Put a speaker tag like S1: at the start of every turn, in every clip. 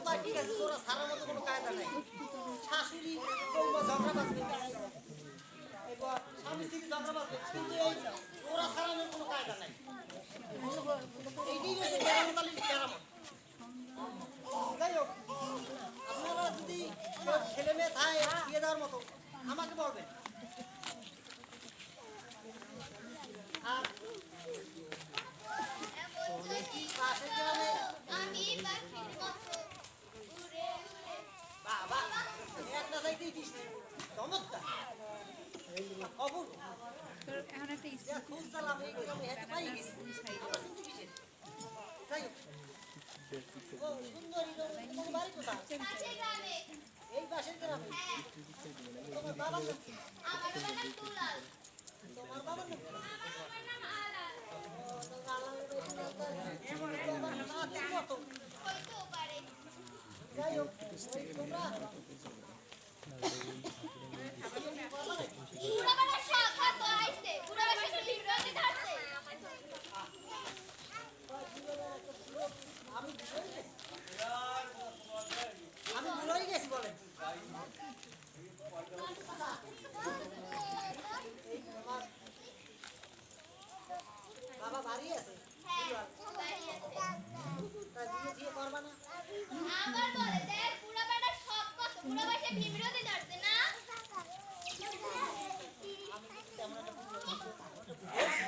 S1: তো ঠিক আছে, তোরা সারার মতো কোনো কায়দা নাই। শাশুড়ি বৌমা ঝগড়া বাঁধবে, এবার স্বামী স্ত্রী ঝগড়া বাঁধবে, কিন্তু এই ওরা সারানোর কোনো কায়দা নাই। এইটাই হচ্ছে কেরামতালির কেরামত। যাই হোক, আপনারা যদি ছেলে মেয়ে থাকে বিয়ে দেওয়ার মতো আমাকে বলবেন। আর পাশের গ্রামে বাবা একটা সাইডেই দিস চমৎকার খবর খুঁজতাম এই গ্রামে হেঁটে পাই গেছি আমার কিন্তু কিসের। যাই হোক, ও সুন্দরী তোমার বাড়ি কোথায়? এই পাশের গ্রামে। তোমার বাবার নাম কি? তোমার বাবার নাম কি? যাই হোক, তোমরা আমি ভুলেই গেছি বলেন। বাবা বাড়ি আছে, বিয়ে করবা না?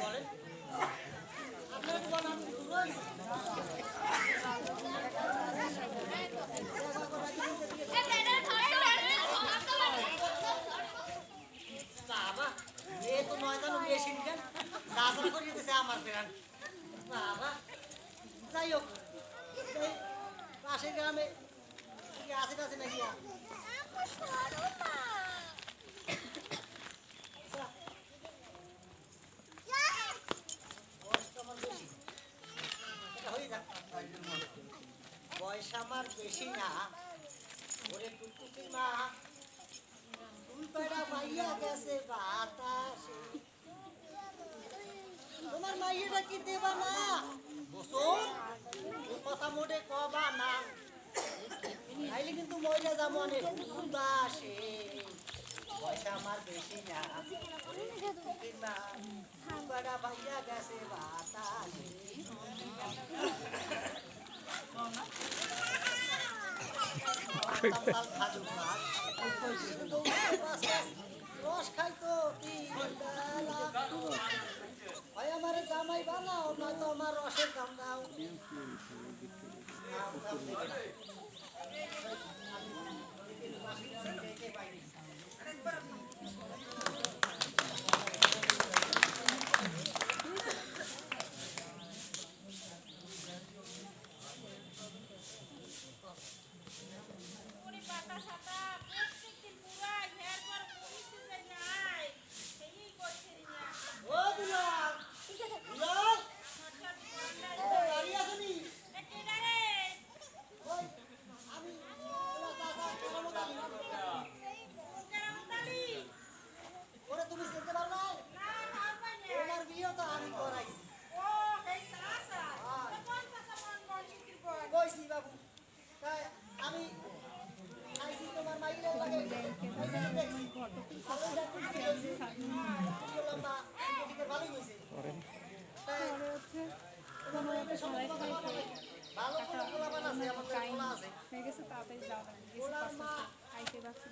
S1: বলেন আপনারা কি বলেন? আমি বাবা এ তো ময়দান বেশি নিলেন, তাড়াতাড়ি করিয়ে দিয়েছে আমার ফেরান বাবা। যাই হোক, পাশের গ্রামে কি আছে টাছে নাকি? বয়স আমার বেশি না, ওরে টুকটুকি মা ফুল পেড়া মাইয়া গেছে বাতাসে। তোমার মাইয়াটা কি দেবা না? বসুন, কথা মোটে কবা না, তাইলে কিন্তু মহিলা যাবো অনেক উদাসে। বয়স আমার বেশি না, ওরে টুকটুকি মা ফুল পেড়া মাইয়া গেছে বাতাসে। রস খাইতো আমার জামাই বানাও, নয়তো আমার রসের দাম দাও।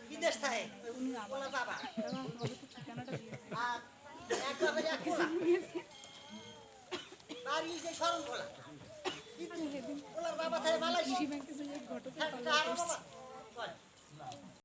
S1: বিদেশ থাকে বাবা যে স্মরণ করা বাবা থাকে মালয়েশিয়া।